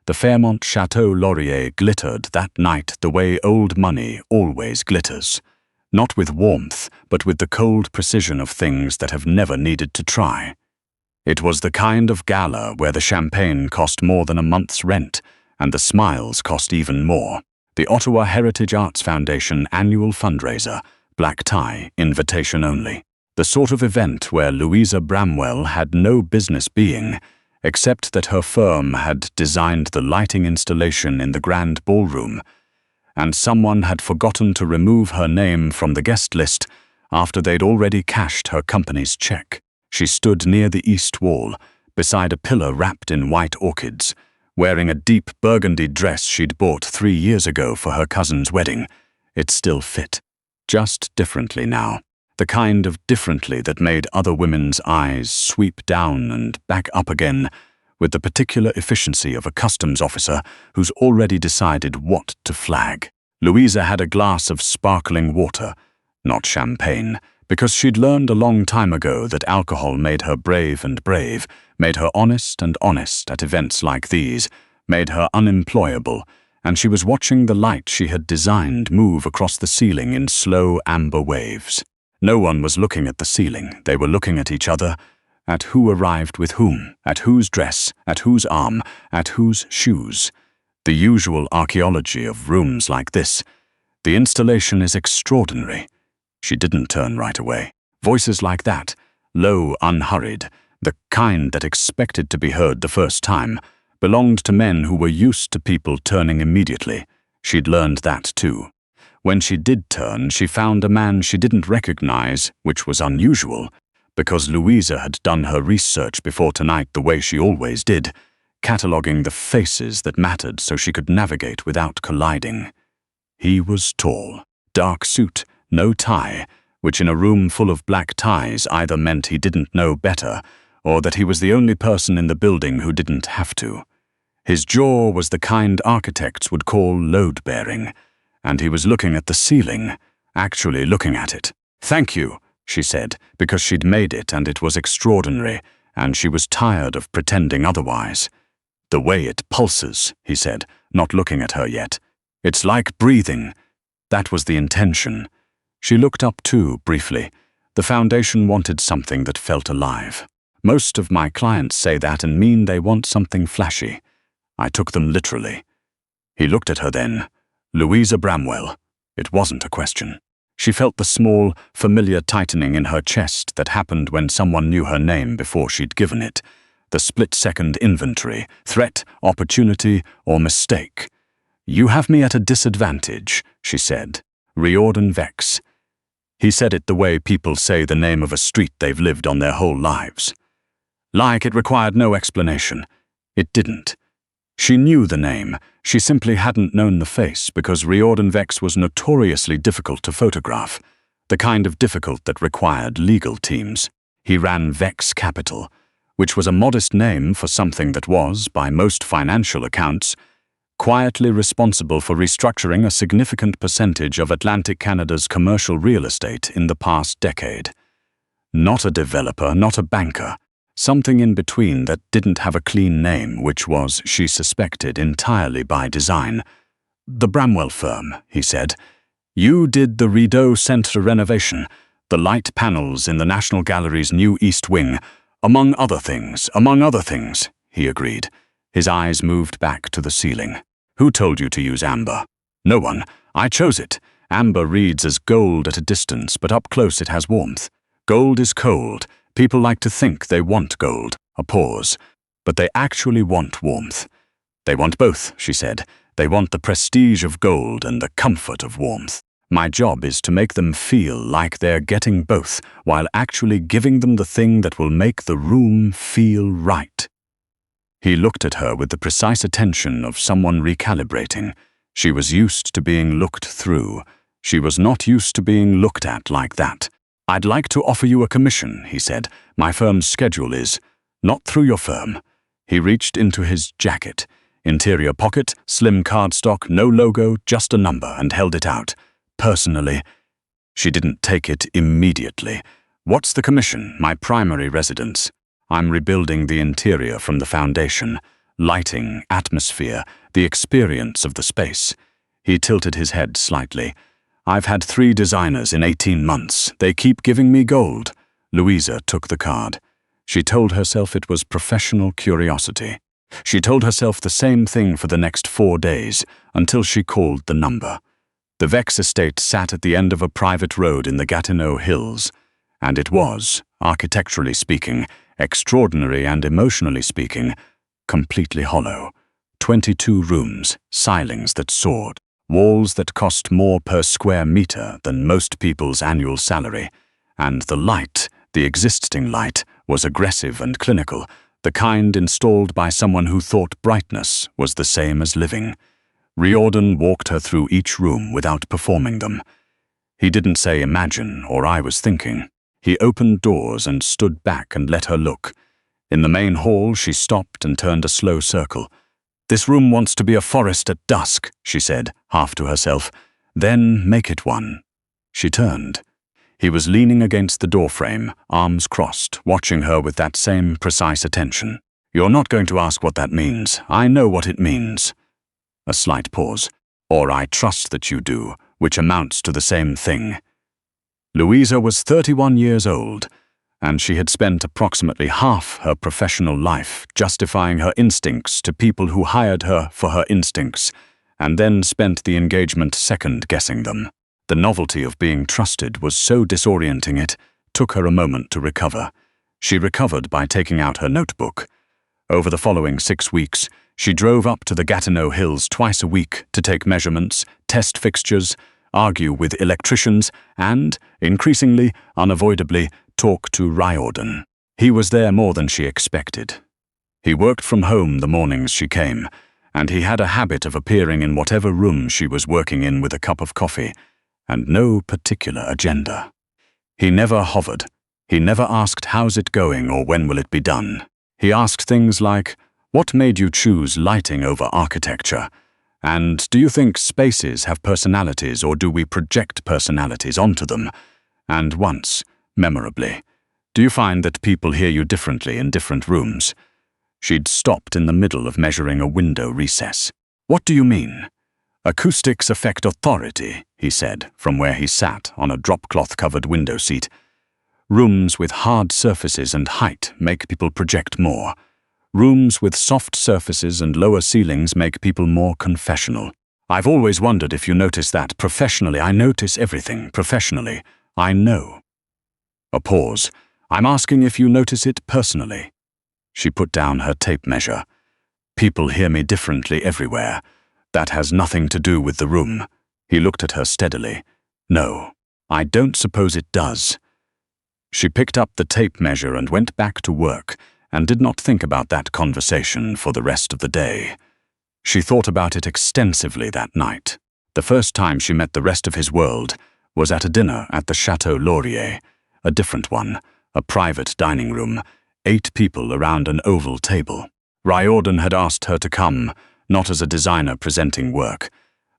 The Fairmont Chateau Laurier glittered that night the way old money always glitters. Not with warmth, but with the cold precision of things that have never needed to try. It was the kind of gala where the champagne cost more than a month's rent, and the smiles cost even more. The Ottawa Heritage Arts Foundation annual fundraiser, black tie, invitation only. The sort of event where Louisa Bramwell had no business being, except that her firm had designed the lighting installation in the grand ballroom, and someone had forgotten to remove her name from the guest list after they'd already cashed her company's check. She stood near the east wall, beside a pillar wrapped in white orchids, wearing a deep burgundy dress she'd bought 3 years ago for her cousin's wedding. It still fit, just differently now. The kind of differently that made other women's eyes sweep down and back up again, with the particular efficiency of a customs officer who's already decided what to flag. Louisa had a glass of sparkling water, not champagne, because she'd learned a long time ago that alcohol made her brave and brave, made her honest and honest at events like these, made her unemployable, and she was watching the light she had designed move across the ceiling in slow amber waves. No one was looking at the ceiling, they were looking at each other, at who arrived with whom, at whose dress, at whose arm, at whose shoes. The usual archaeology of rooms like this. The installation is extraordinary. She didn't turn right away. Voices like that, low, unhurried, the kind that expected to be heard the first time, belonged to men who were used to people turning immediately. She'd learned that too. When she did turn, she found a man she didn't recognize, which was unusual, because Louisa had done her research before tonight the way she always did, cataloguing the faces that mattered so she could navigate without colliding. He was tall, dark suit, no tie, which in a room full of black ties either meant he didn't know better or that he was the only person in the building who didn't have to. His jaw was the kind architects would call load-bearing, and he was looking at the ceiling, actually looking at it. "Thank you," she said, because she'd made it and it was extraordinary, and she was tired of pretending otherwise. "The way it pulses," he said, not looking at her yet. "It's like breathing." That was the intention. She looked up too, briefly. The foundation wanted something that felt alive. Most of my clients say that and mean they want something flashy. I took them literally. He looked at her then. Louisa Bramwell. It wasn't a question. She felt the small, familiar tightening in her chest that happened when someone knew her name before she'd given it. The split-second inventory, threat, opportunity, or mistake. "You have me at a disadvantage," she said. Riordan Vex. He said it the way people say the name of a street they've lived on their whole lives. Like it required no explanation. It didn't. She knew the name, she simply hadn't known the face because Riordan Vex was notoriously difficult to photograph, the kind of difficult that required legal teams. He ran Vex Capital, which was a modest name for something that was, by most financial accounts, quietly responsible for restructuring a significant percentage of Atlantic Canada's commercial real estate in the past decade. Not a developer, not a banker. Something in between that didn't have a clean name, which was, she suspected, entirely by design. "The Bramwell firm," he said. "You did the Rideau Centre renovation, the light panels in the National Gallery's new East Wing, among other things, he agreed. His eyes moved back to the ceiling. "Who told you to use amber?" "No one. I chose it. Amber reads as gold at a distance, but up close it has warmth. Gold is cold. People like to think they want gold." A pause. "But they actually want warmth." "They want both," she said. "They want the prestige of gold and the comfort of warmth. My job is to make them feel like they're getting both, while actually giving them the thing that will make the room feel right." He looked at her with the precise attention of someone recalibrating. She was used to being looked through. She was not used to being looked at like that. "I'd like to offer you a commission," he said. "My firm's schedule is—" "Not through your firm." He reached into his jacket. Interior pocket, slim cardstock, no logo, just a number, and held it out. "Personally." She didn't take it immediately. "What's the commission? My primary residence. I'm rebuilding the interior from the foundation. lighting, atmosphere, the experience of the space. He tilted his head slightly. I've had 3 designers in 18 months. They keep giving me gold. Louisa took the card. She told herself it was professional curiosity. She told herself the same thing for the next 4 days, until she called the number. The Vex estate sat at the end of a private road in the Gatineau Hills, and it was, architecturally speaking, extraordinary and emotionally speaking, completely hollow. 22 rooms, ceilings that soared, walls that cost more per square meter than most people's annual salary, and the light, the existing light, was aggressive and clinical, the kind installed by someone who thought brightness was the same as living. Riordan walked her through each room without performing them. He didn't say imagine or I was thinking. He opened doors and stood back and let her look. In the main hall, she stopped and turned a slow circle. This room wants to be a forest at dusk, she said, half to herself. Then make it one. She turned. He was leaning against the doorframe, arms crossed, watching her with that same precise attention. You're not going to ask what that means. I know what it means. A slight pause. Or I trust that you do, which amounts to the same thing. Louisa was 31 years old, and she had spent approximately half her professional life justifying her instincts to people who hired her for her instincts, and then spent the engagement second-guessing them. The novelty of being trusted was so disorienting it took her a moment to recover. She recovered by taking out her notebook. Over the following 6 weeks, she drove up to the Gatineau Hills twice a week to take measurements, test fixtures, argue with electricians, and, increasingly, unavoidably, talk to Riordan. He was there more than she expected. He worked from home the mornings she came, and he had a habit of appearing in whatever room she was working in with a cup of coffee, and no particular agenda. He never hovered. He never asked how's it going or when will it be done. He asked things like, what made you choose lighting over architecture? And do you think spaces have personalities or do we project personalities onto them? And once, memorably, do you find that people hear you differently in different rooms? She'd stopped in the middle of measuring a window recess. What do you mean? Acoustics affect authority, he said, from where he sat on a drop-cloth-covered window seat. Rooms with hard surfaces and height make people project more. Rooms with soft surfaces and lower ceilings make people more confessional. I've always wondered if you notice that. Professionally, I notice everything. Professionally, I know. A pause. I'm asking if you notice it personally. She put down her tape measure. People hear me differently everywhere. That has nothing to do with the room. He looked at her steadily. No, I don't suppose it does. She picked up the tape measure and went back to work, and did not think about that conversation for the rest of the day. She thought about it extensively that night. The first time she met the rest of his world was at a dinner at the Chateau Laurier, a different one, a private dining room, 8 people around an oval table. Riordan had asked her to come, not as a designer presenting work,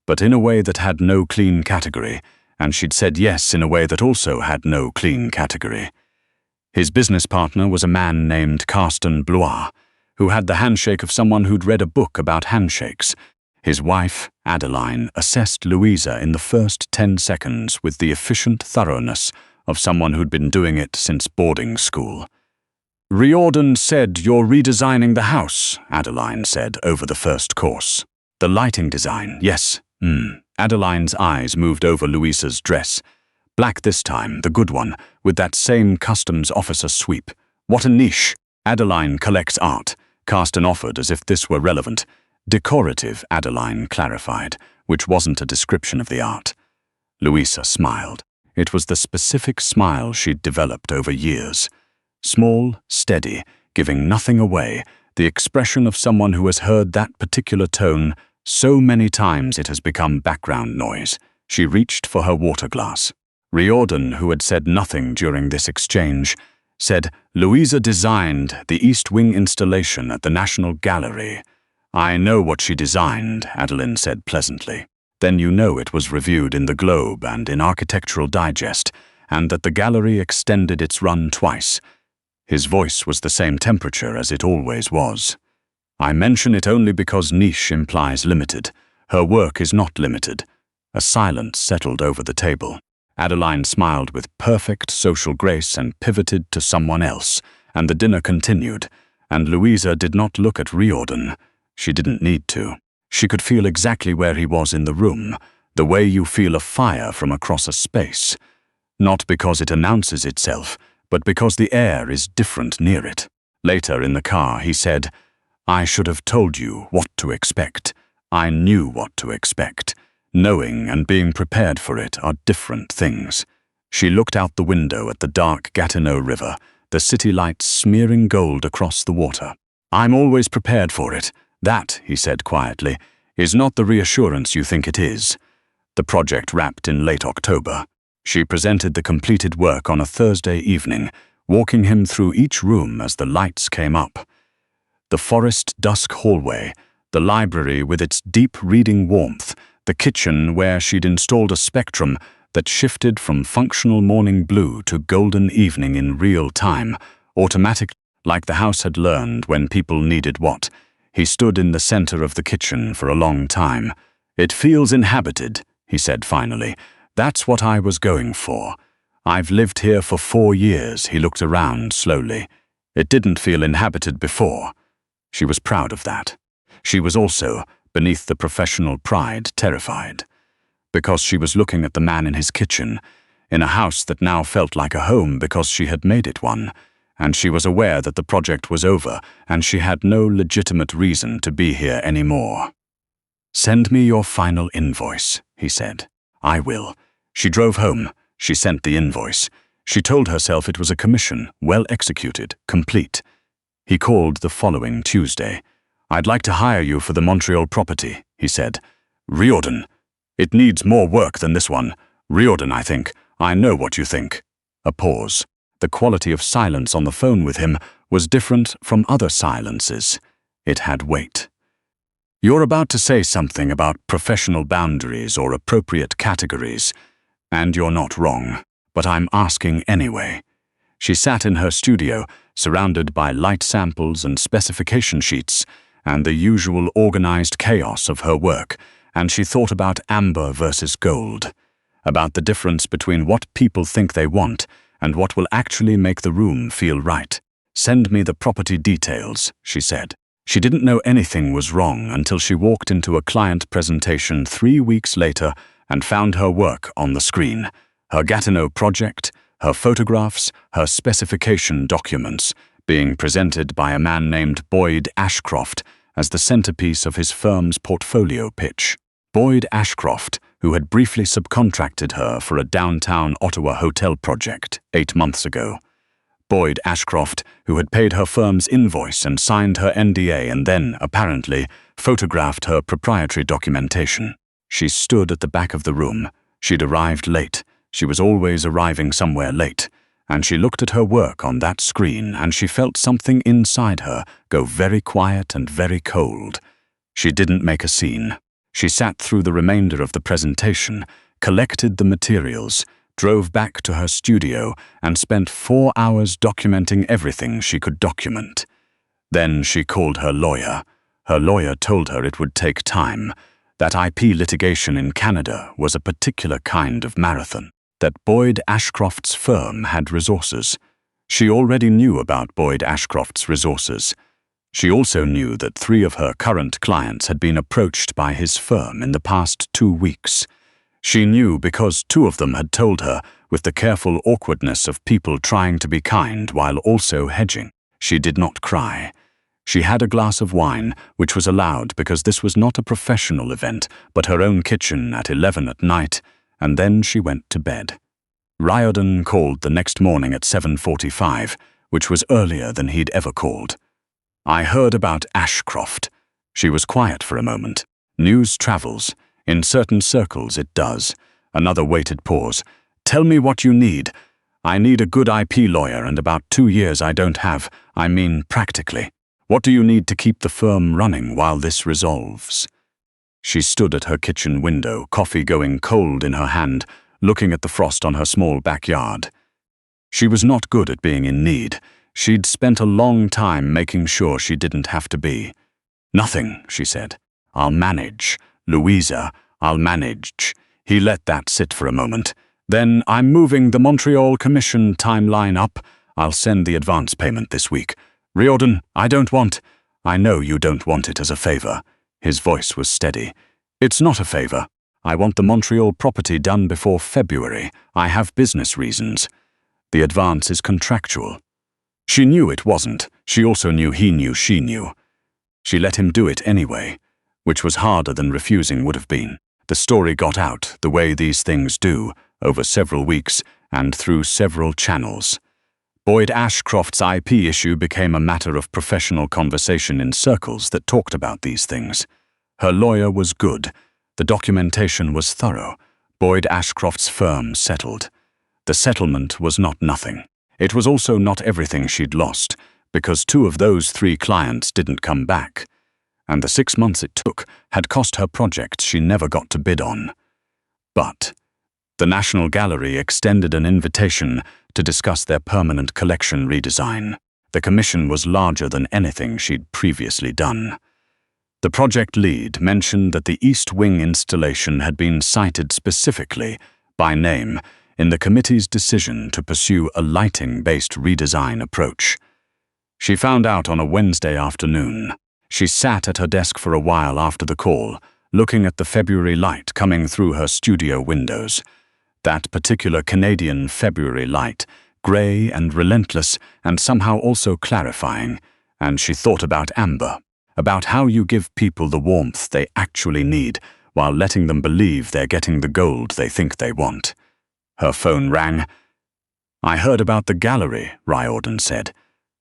but in a way that had no clean category, and she'd said yes in a way that also had no clean category. His business partner was a man named Carsten Blois, who had the handshake of someone who'd read a book about handshakes. His wife, Adeline, assessed Louisa in the first 10 seconds with the efficient thoroughness of someone who'd been doing it since boarding school. Riordan said you're redesigning the house, Adeline said over the first course. The lighting design, yes. Adeline's eyes moved over Louisa's dress. Black this time, the good one, with that same customs officer sweep. What a niche. Adeline collects art, Carsten offered as if this were relevant. Decorative, Adeline clarified, which wasn't a description of the art. Louisa smiled. It was the specific smile she'd developed over years. Small, steady, giving nothing away, the expression of someone who has heard that particular tone so many times it has become background noise. She reached for her water glass. Riordan, who had said nothing during this exchange, said, Louisa designed the East Wing installation at the National Gallery. I know what she designed, Adeline said pleasantly. Then you know it was reviewed in the Globe and in Architectural Digest, and that the gallery extended its run twice. His voice was the same temperature as it always was. I mention it only because niche implies limited. Her work is not limited. A silence settled over the table. Adeline smiled with perfect social grace and pivoted to someone else, and the dinner continued, and Louisa did not look at Riordan. She didn't need to. She could feel exactly where he was in the room, the way you feel a fire from across a space. Not because it announces itself, but because the air is different near it. Later in the car, he said, "I should have told you what to expect. I knew what to expect. Knowing and being prepared for it are different things." She looked out the window at the dark Gatineau River, the city lights smearing gold across the water. "I'm always prepared for it. That," he said quietly, "is not the reassurance you think it is." The project wrapped in late October. She presented the completed work on a Thursday evening, walking him through each room as the lights came up. The forest dusk hallway, the library with its deep reading warmth, the kitchen where she'd installed a spectrum that shifted from functional morning blue to golden evening in real time, automatic, like the house had learned when people needed what. He stood in the center of the kitchen for a long time. "It feels inhabited," he said finally. "That's what I was going for. I've lived here for 4 years," he looked around slowly. "It didn't feel inhabited before." She was proud of that. She was also, beneath the professional pride, terrified. Because she was looking at the man in his kitchen, in a house that now felt like a home because she had made it one, and she was aware that the project was over and she had no legitimate reason to be here anymore. "Send me your final invoice," he said. "I will." She drove home. She sent the invoice. She told herself it was a commission, well executed, complete. He called the following Tuesday. "I'd like to hire you for the Montreal property," he said. "Riordan. It needs more work than this one. Riordan, I think. I know what you think." A pause. The quality of silence on the phone with him was different from other silences. It had weight. "You're about to say something about professional boundaries or appropriate categories, and you're not wrong, but I'm asking anyway." She sat in her studio, surrounded by light samples and specification sheets, and the usual organized chaos of her work, and she thought about amber versus gold, about the difference between what people think they want and what will actually make the room feel right. "Send me the property details," she said. She didn't know anything was wrong until she walked into a client presentation 3 weeks later and found her work on the screen. Her Gatineau project, her photographs, her specification documents, being presented by a man named Boyd Ashcroft as the centerpiece of his firm's portfolio pitch. Boyd Ashcroft, who had briefly subcontracted her for a downtown Ottawa hotel project 8 months ago. Boyd Ashcroft, who had paid her firm's invoice and signed her NDA and then, apparently, photographed her proprietary documentation. She stood at the back of the room. She'd arrived late. She was always arriving somewhere late. And she looked at her work on that screen and she felt something inside her go very quiet and very cold. She didn't make a scene. She sat through the remainder of the presentation, collected the materials, drove back to her studio, and spent 4 hours documenting everything she could document. Then she called her lawyer. Her lawyer told her it would take time, that IP litigation in Canada was a particular kind of marathon, that Boyd Ashcroft's firm had resources. She already knew about Boyd Ashcroft's resources. She also knew that 3 of her current clients had been approached by his firm in the past 2 weeks. She knew because 2 of them had told her, with the careful awkwardness of people trying to be kind while also hedging. She did not cry. She had a glass of wine, which was allowed because this was not a professional event, but her own kitchen at 11 at night, and then she went to bed. Riordan called the next morning at 7:45, which was earlier than he'd ever called. "I heard about Ashcroft." She was quiet for a moment. "News travels. In certain circles it does." Another weighted pause. "Tell me what you need." "I need a good IP lawyer and about 2 years I don't have. I mean practically. What do you need to keep the firm running while this resolves?" She stood at her kitchen window, coffee going cold in her hand, looking at the frost on her small backyard. She was not good at being in need. She'd spent a long time making sure she didn't have to be. Nothing, she said. I'll manage. Louisa, I'll manage. He let that sit for a moment. Then, I'm moving the Montreal Commission timeline up. I'll send the advance payment this week. Riordan, I know you don't want it as a favor. His voice was steady. It's not a favor. I want the Montreal property done before February. I have business reasons. The advance is contractual. She knew it wasn't. She also knew he knew she knew. She let him do it anyway, which was harder than refusing would have been. The story got out, the way these things do, over several weeks and through several channels. Boyd Ashcroft's IP issue became a matter of professional conversation in circles that talked about these things. Her lawyer was good. The documentation was thorough. Boyd Ashcroft's firm settled. The settlement was not nothing. It was also not everything she'd lost, because 2 of those 3 clients didn't come back. And the 6 months it took had cost her projects she never got to bid on. But the National Gallery extended an invitation to discuss their permanent collection redesign. The commission was larger than anything she'd previously done. The project lead mentioned that the East Wing installation had been cited specifically, by name, in the committee's decision to pursue a lighting-based redesign approach. She found out on a Wednesday afternoon. She sat at her desk for a while after the call, looking at the February light coming through her studio windows. That particular Canadian February light, grey and relentless and somehow also clarifying, and she thought about Amber, about how you give people the warmth they actually need while letting them believe they're getting the gold they think they want. Her phone rang. I heard about the gallery, Riordan said.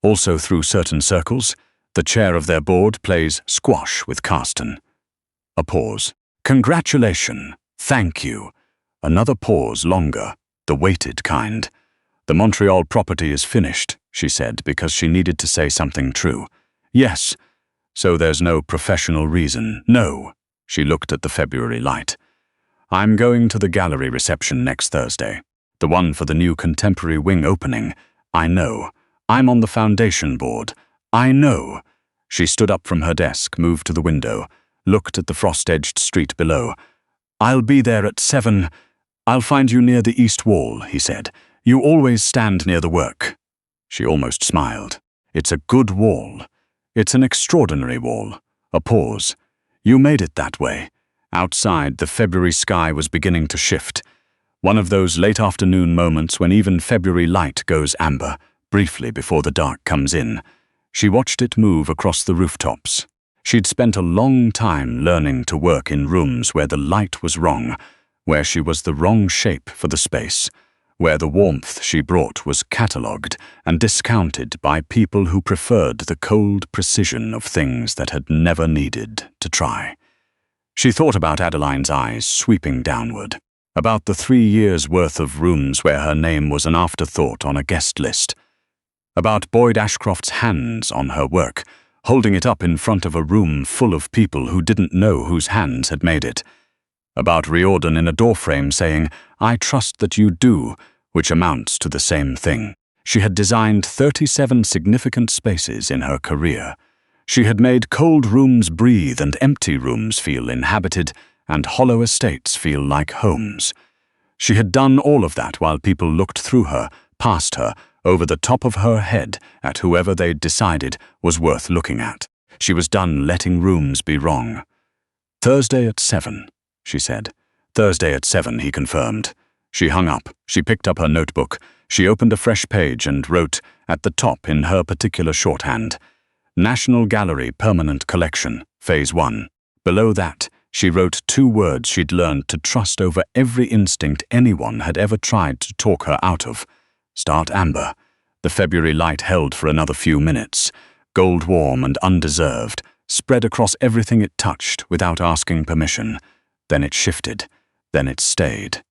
Also through certain circles, the chair of their board plays squash with Carsten. A pause. Congratulations. Thank you. Another pause longer, the weighted kind. The Montreal property is finished, she said, because she needed to say something true. Yes. So there's no professional reason. No. She looked at the February light. I'm going to the gallery reception next Thursday. The one for the new contemporary wing opening. I know. I'm on the foundation board. I know. She stood up from her desk, moved to the window, looked at the frost-edged street below. I'll be there at 7. I'll find you near the east wall, he said. You always stand near the work. She almost smiled. It's a good wall. It's an extraordinary wall. A pause. You made it that way. Outside, the February sky was beginning to shift. One of those late afternoon moments when even February light goes amber, briefly before the dark comes in. She watched it move across the rooftops. She'd spent a long time learning to work in rooms where the light was wrong, where she was the wrong shape for the space, where the warmth she brought was catalogued and discounted by people who preferred the cold precision of things that had never needed to try. She thought about Adeline's eyes sweeping downward, about the 3 years' worth of rooms where her name was an afterthought on a guest list, about Boyd Ashcroft's hands on her work, holding it up in front of a room full of people who didn't know whose hands had made it, about Riordan in a doorframe saying, I trust that you do, which amounts to the same thing. She had designed 37 significant spaces in her career. She had made cold rooms breathe and empty rooms feel inhabited and hollow estates feel like homes. She had done all of that while people looked through her, past her, over the top of her head at whoever they'd decided was worth looking at. She was done letting rooms be wrong. Thursday at 7, she said. Thursday at 7, he confirmed. She hung up. She picked up her notebook. She opened a fresh page and wrote, at the top in her particular shorthand, National Gallery Permanent Collection, Phase 1. Below that, she wrote 2 words she'd learned to trust over every instinct anyone had ever tried to talk her out of. Start amber. The February light held for another few minutes, gold warm and undeserved, spread across everything it touched without asking permission. Then it shifted. Then it stayed.